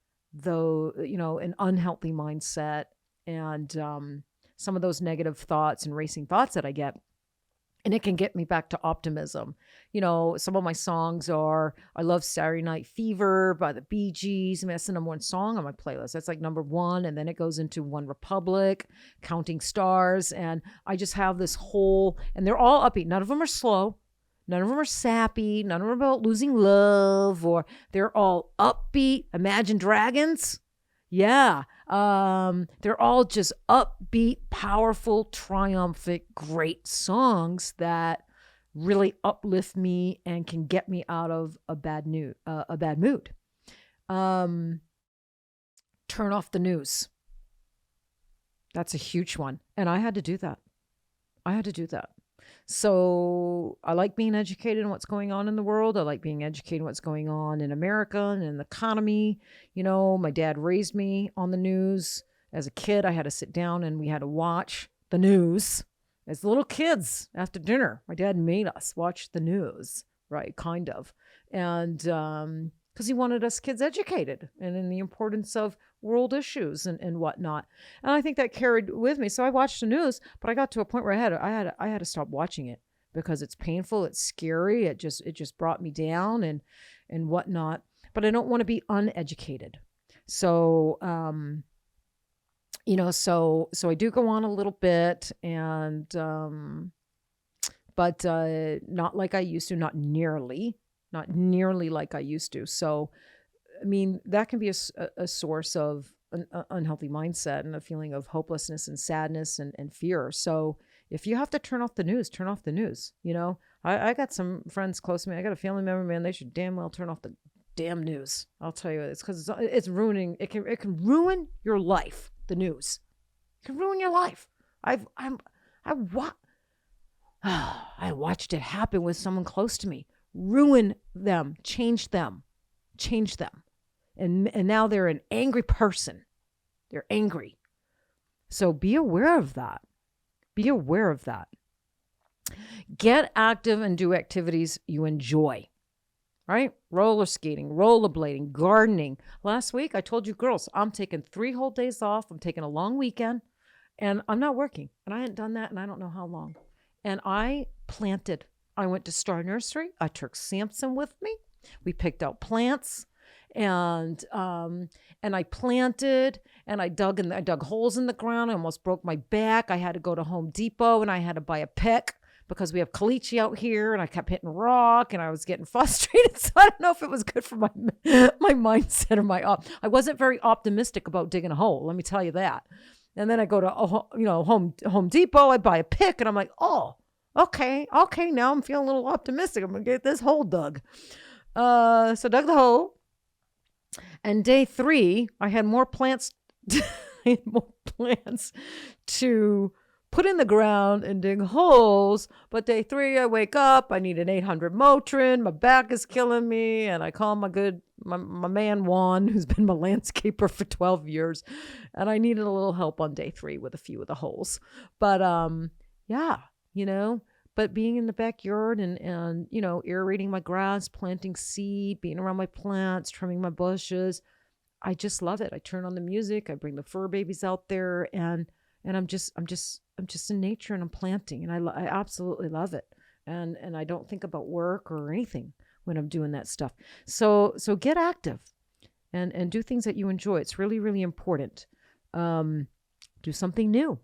an unhealthy mindset and some of those negative thoughts and racing thoughts that I get. And it can get me back to optimism. Some of my songs are, I love Saturday Night Fever by the Bee Gees. I mean, that's the number one song on my playlist. That's like number one. And then it goes into One Republic, Counting Stars. And I just have this whole, and they're all upbeat. None of them are slow. None of them are sappy. None of them are about losing love, or they're all upbeat. Imagine Dragons. Yeah. They're all just upbeat, powerful, triumphant, great songs that really uplift me and can get me out of a bad mood. Turn off the news. That's a huge one. And I had to do that. So I like being educated in what's going on in the world. I like being educated in what's going on in America and in the economy. My dad raised me on the news. As a kid, I had to sit down and we had to watch the news. As little kids after dinner, my dad made us watch the news, right? Kind of. And because he wanted us kids educated and in the importance of world issues and whatnot. And I think that carried with me. So I watched the news, but I got to a point where I had to stop watching it because it's painful, it's scary, it just brought me down and whatnot. But I don't want to be uneducated. So so I do go on a little bit and but not like I used to, not nearly like I used to. So I mean, that can be a source of an unhealthy mindset and a feeling of hopelessness and sadness and fear. So if you have to turn off the news, turn off the news. I got some friends close to me. I got a family member, man, they should damn well turn off the damn news. I'll tell you, it's because it's ruining, it can ruin your life, the news. It can ruin your life. I watched it happen with someone close to me. Ruin them, change them. And now they're an angry person. They're angry. So be aware of that. Get active and do activities you enjoy. right? Roller skating, rollerblading, gardening. Last week, I told you girls, I'm taking 3 whole days off. I'm taking a long weekend and I'm not working. And I hadn't done that in I don't know how long. And I planted. I went to Star Nursery. I took Samson with me. We picked out plants and I planted and I dug holes in the ground. I almost broke my back. I had to go to Home Depot and I had to buy a pick because we have caliche out here and I kept hitting rock and I was getting frustrated. So I don't know if it was good for my mindset or I wasn't very optimistic about digging a hole. Let me tell you that. And then I go to, Home Depot, I buy a pick and I'm like, oh, okay. Now I'm feeling a little optimistic. I'm going to get this hole dug. So dug the hole. And day 3, I had more plants, to put in the ground and dig holes. But day 3, I wake up, I need an 800 Motrin, my back is killing me. And I call my man Juan, who's been my landscaper for 12 years. And I needed a little help on day 3 with a few of the holes. But but being in the backyard and aerating my grass, planting seed, being around my plants, trimming my bushes, I just love it. I turn on the music, I bring the fur babies out there, and I'm just in nature and I'm planting, and I absolutely love it. And I don't think about work or anything when I'm doing that stuff. So get active and do things that you enjoy. It's really, really important. Do something new.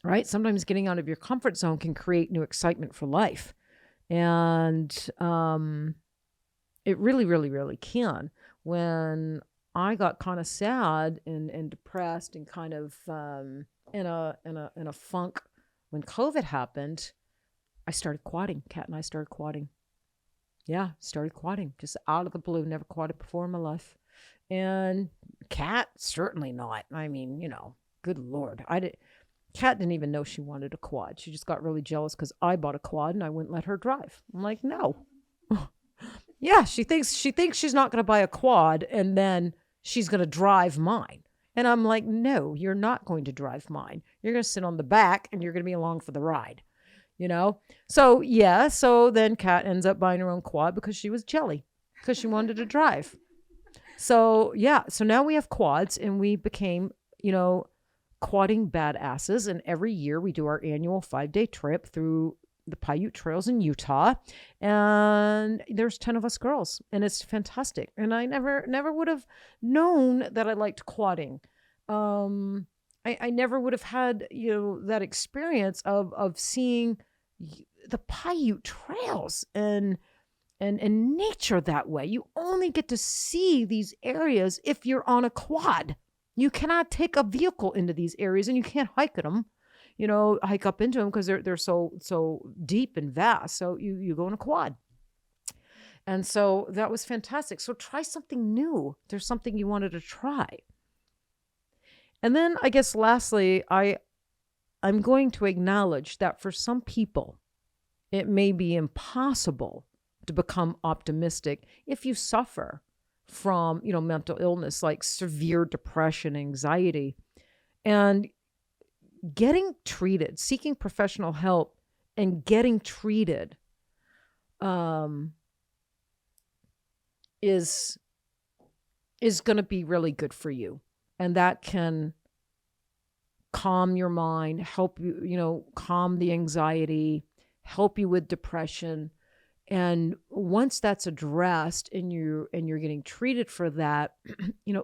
Right? Sometimes getting out of your comfort zone can create new excitement for life. And it really, really, really can. When I got kind of sad and depressed and kind of in a funk when COVID happened, I started quadding. Kat and I started quadding. Yeah, started quadding. Just out of the blue. Never quadded before in my life. And Kat, certainly not. I mean, good Lord. Kat didn't even know she wanted a quad. She just got really jealous because I bought a quad and I wouldn't let her drive. I'm like, no. Yeah, she thinks she's not going to buy a quad and then she's going to drive mine. And I'm like, no, you're not going to drive mine. You're going to sit on the back and you're going to be along for the ride. So then Kat ends up buying her own quad because she was jelly, because she wanted to drive. So now we have quads and we became, quadding badasses. And every year we do our annual 5-day trip through the Paiute trails in Utah. And there's 10 of us girls and it's fantastic. And I never would have known that I liked quadding. I never would have had, that experience of seeing the Paiute trails and nature that way. You only get to see these areas if you're on a quad. You cannot take a vehicle into these areas and you can't hike at them, hike up into them because they're so deep and vast. So you go in a quad. And so that was fantastic. So try something new. There's something you wanted to try. And then I guess lastly, I'm going to acknowledge that for some people, it may be impossible to become optimistic if you suffer from, mental illness like severe depression, anxiety, and getting treated, seeking professional help and getting treated is going to be really good for you. And that can calm your mind, help you, calm the anxiety, help you with depression. And once that's addressed and you're getting treated for that,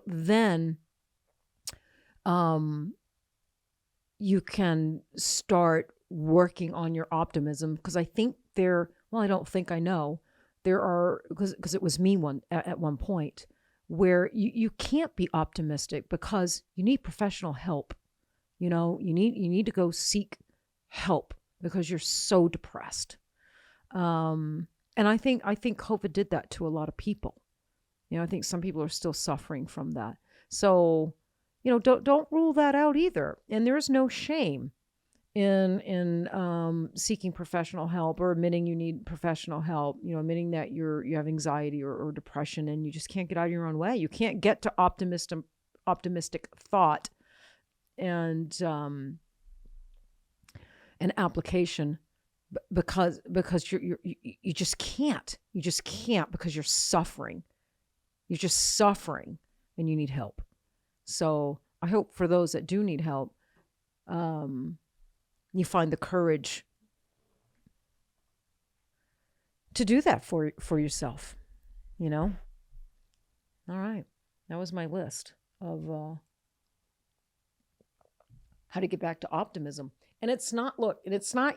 then you can start working on your optimism. Because I think I know there are, because it was me at one point where you can't be optimistic because you need professional help. You need to go seek help because you're so depressed. And I think COVID did that to a lot of people. I think some people are still suffering from that. So, don't rule that out either. And there's no shame in seeking professional help or admitting you need professional help. Admitting that you have anxiety or depression and you just can't get out of your own way. You can't get to optimistic thought and application because you just can't. You just can't because you're suffering. You're just suffering and you need help. So I hope for those that do need help, you find the courage to do that for yourself, you know? All right. That was my list of how to get back to optimism. And it's not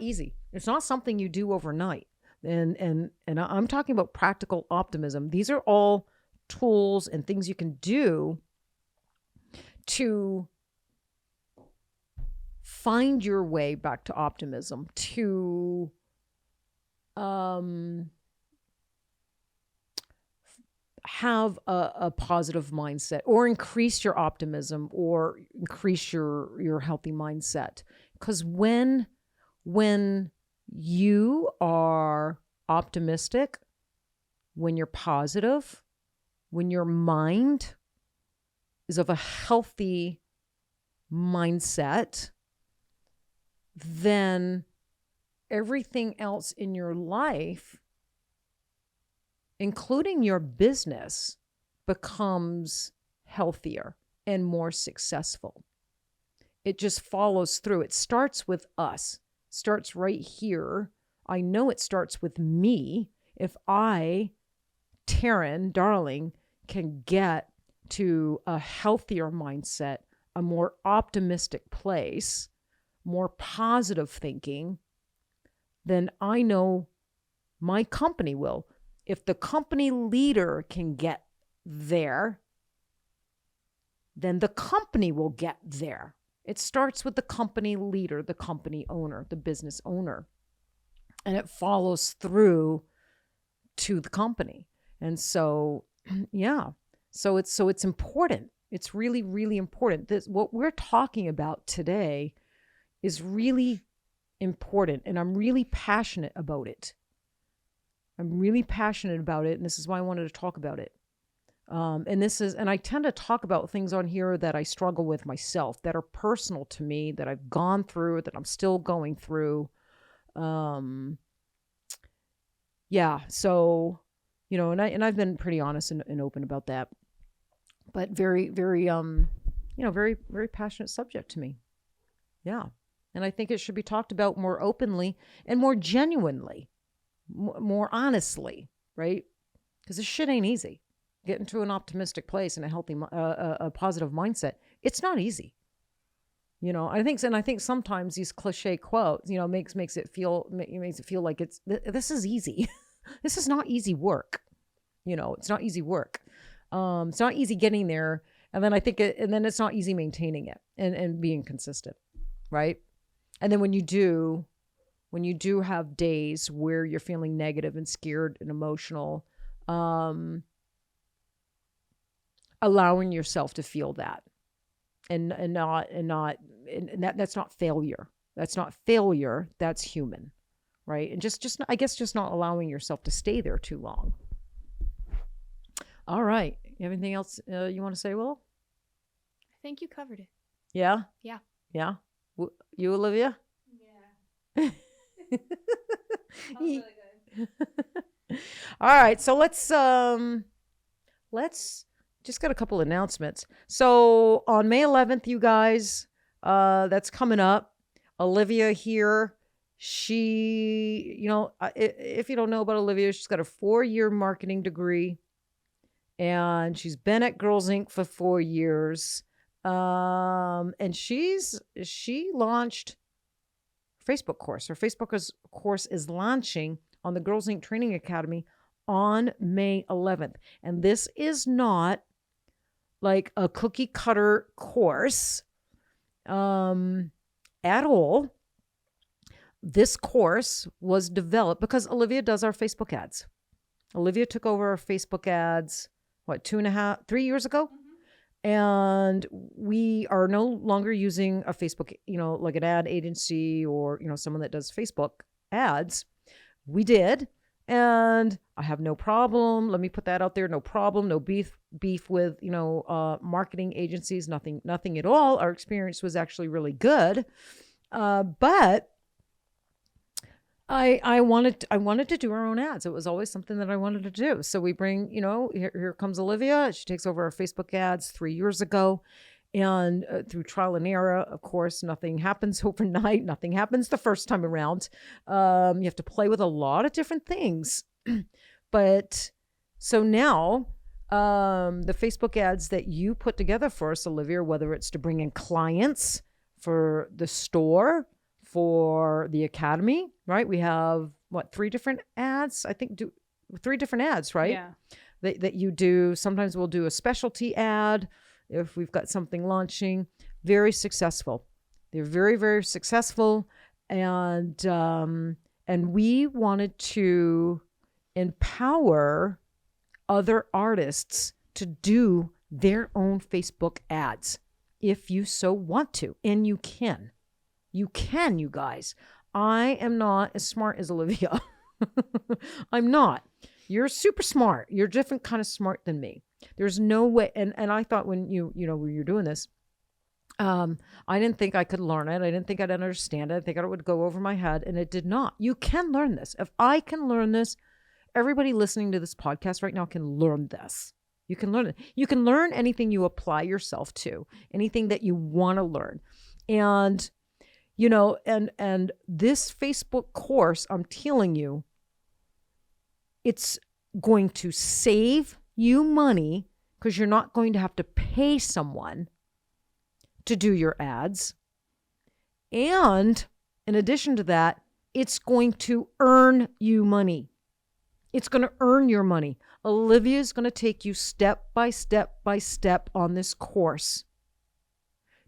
easy. It's not something you do overnight. And I'm talking about practical optimism. These are all tools and things you can do to find your way back to optimism, to have a positive mindset, or increase your optimism, or increase your healthy mindset. Because when you are optimistic, when you're positive, when your mind is of a healthy mindset, then everything else in your life, including your business, becomes healthier and more successful. It just follows through. It starts with us. It starts right here. I know it starts with me. If I, Teryn Darling, can get to a healthier mindset, a more optimistic place, more positive thinking, then I know my company will. If the company leader can get there, then the company will get there. It starts with the company leader, the company owner, the business owner, and it follows through to the company. And so, yeah, so it's important. It's really, really important. What we're talking about today is really important, and I'm really passionate about it. I'm really passionate about it, and this is why I wanted to talk about it. And I tend to talk about things on here that I struggle with myself, that are personal to me, that I've gone through, that I'm still going through. Yeah. So, you know, and I've been pretty honest and open about that, but very, very, very, very passionate subject to me. Yeah. And I think it should be talked about more openly and more genuinely, more honestly, right? Because this shit ain't easy. Getting to an optimistic place and a healthy, a positive mindset, it's not easy. You know, I think sometimes these cliche quotes, you know, makes it feel like this is easy. This is not easy work. You know, it's not easy work. It's not easy getting there, and then then it's not easy maintaining it and being consistent, right? And then when you do have days where you're feeling negative and scared and emotional, allowing yourself to feel that, and that's not failure. That's not failure. That's human, right? And just not allowing yourself to stay there too long. All right. You have anything else you want to say, Willow? I think you covered it. Yeah. Yeah. Yeah. You, Olivia? Yeah. Really good. All right, so let's just got a couple announcements. So on May 11th, you guys, that's coming up. Olivia here, she, you know, if you don't know about Olivia, she's got a 4-year marketing degree, and she's been at Girlz Ink for 4 years. And she launched a Facebook course. Her Facebook course is launching on the Girlz Ink Training Academy on May 11th. And this is not like a cookie cutter course at all. This course was developed because Olivia does our Facebook ads. Olivia took over our Facebook ads, 3 years ago? Mm-hmm. And we are no longer using a Facebook, you know, like an ad agency or, you know, someone that does Facebook ads. We did. And I have no problem. Let me put that out there. No problem. No beef with, you know, marketing agencies. Nothing at all. Our experience was actually really good. But I wanted to do our own ads. It was always something that I wanted to do. So we bring, here comes Olivia. She takes over our Facebook ads 3 years ago. And through trial and error, of course, nothing happens overnight. Nothing happens the first time around. You have to play with a lot of different things. But so now the Facebook ads that you put together for us, Olivia, whether it's to bring in clients for the store, for the academy, right? We have 3 different ads? I think 3 different ads, right? Yeah. That you do. Sometimes we'll do a specialty ad if we've got something launching. Very successful. They're very, very successful. And we wanted to empower other artists to do their own Facebook ads if you so want to. And you can. You can, you guys. I am not as smart as Olivia. I'm not. You're super smart. You're different kind of smart than me. There's no way. And I thought when when you're doing this, I didn't think I could learn it. I didn't think I'd understand it. I think it would go over my head, and it did not. You can learn this. If I can learn this, everybody listening to this podcast right now can learn this. You can learn it. You can learn anything you apply yourself to, anything that you want to learn. And and this Facebook course, I'm telling you, it's going to save you money because you're not going to have to pay someone to do your ads. And in addition to that, it's going to earn you money. It's going to earn your money. Olivia is going to take you step by step by step on this course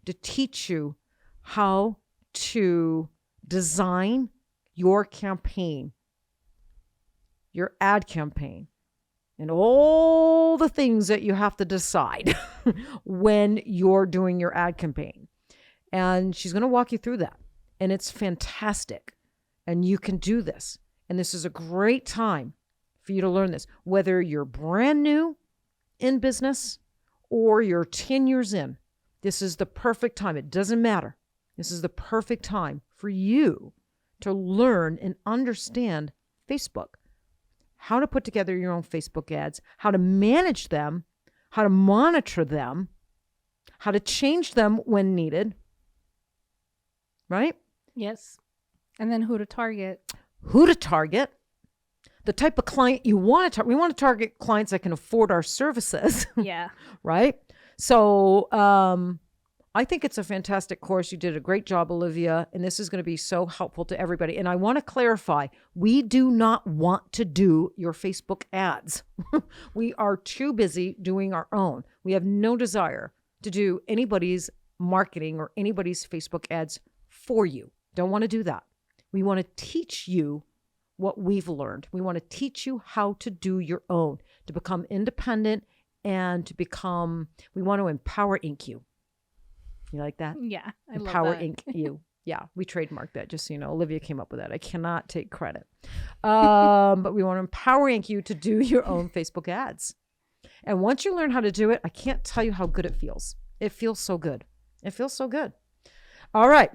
to teach you how to design your campaign, your ad campaign, and all the things that you have to decide when you're doing your ad campaign. And she's going to walk you through that. And it's fantastic. And you can do this. And this is a great time for you to learn this, whether you're brand new in business or you're 10 years in. This is the perfect time. It doesn't matter. This is the perfect time for you to learn and understand Facebook, how to put together your own Facebook ads, how to manage them, how to monitor them, how to change them when needed, right? Yes. And then who to target. Who to target. The type of client you want to target. We want to target clients that can afford our services. Yeah. Right? So, I think it's a fantastic course. You did a great job, Olivia, and this is going to be so helpful to everybody. And I want to clarify, we do not want to do your Facebook ads. We are too busy doing our own. We have no desire to do anybody's marketing or anybody's Facebook ads for you. Don't want to do that. We want to teach you what we've learned. We want to teach you how to do your own, to become independent and we want to empower ink you. You like that? Yeah, I love Empower that. Ink you. Yeah, we trademarked that, just so you know. Olivia came up with that. I cannot take credit. But we want to empower Ink you to do your own Facebook ads. And once you learn how to do it, I can't tell you how good it feels. It feels so good. It feels so good. All right.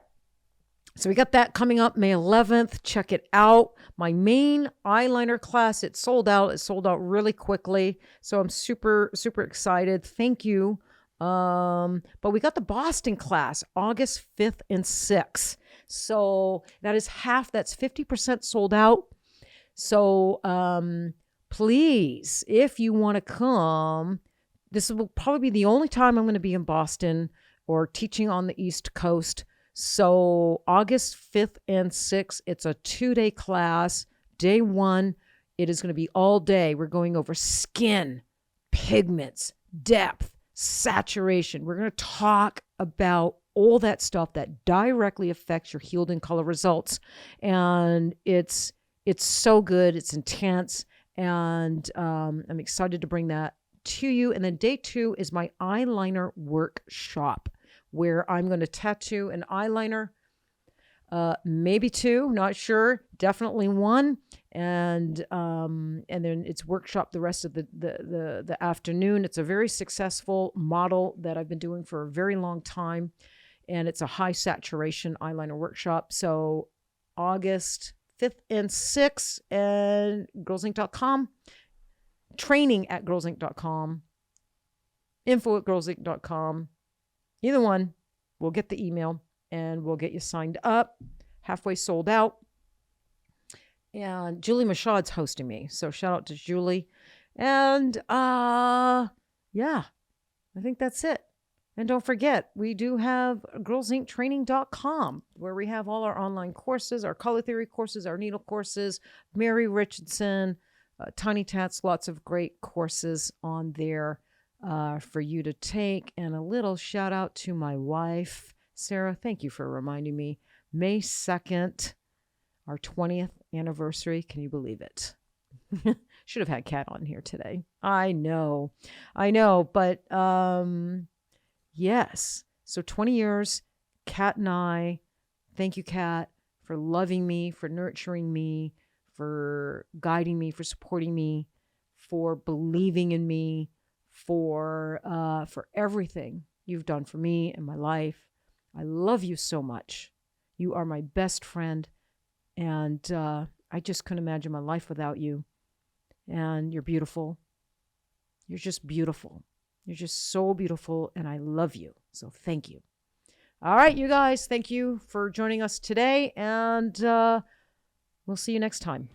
So we got that coming up May 11th. Check it out. My main eyeliner class, it's sold out. It sold out really quickly. So I'm super, super excited. Thank you. But we got the Boston class August 5th and 6th. So that is that's 50% sold out. So, please, if you want to come, this will probably be the only time I'm going to be in Boston or teaching on the East Coast. So August 5th and 6th, it's a 2-day class. Day 1, it is going to be all day. We're going over skin, pigments, depth, saturation. We're going to talk about all that stuff that directly affects your healed in color results. And it's so good. It's intense. And I'm excited to bring that to you. And then day 2 is my eyeliner workshop, where I'm going to tattoo an eyeliner, maybe 2, not sure, definitely 1. And then it's workshop the rest of the afternoon. It's a very successful model that I've been doing for a very long time. And it's a high saturation eyeliner workshop. So August 5th and 6th, and girlzink.com, training at girlzink.com, info at girlzink.com. Either one, we'll get the email and we'll get you signed up. Halfway sold out. And Julie Mashad's hosting me. So shout out to Julie. And yeah, I think that's it. And don't forget, we do have girlzinktraining.com, where we have all our online courses, our color theory courses, our needle courses, Mary Richardson, Tiny Tats, lots of great courses on there for you to take. And a little shout out to my wife, Sarah. Thank you for reminding me. May 2nd, our 20th anniversary. Can you believe it? Should have had Kat on here today. I know. But yes. So 20 years, Kat and I. Thank you, Kat, for loving me, for nurturing me, for guiding me, for supporting me, for believing in me, for everything you've done for me and my life. I love you so much. You are my best friend, and I just couldn't imagine my life without you. And you're beautiful. You're just beautiful. You're just so beautiful, and I love you. So thank you. All right, you guys, thank you for joining us today, and we'll see you next time.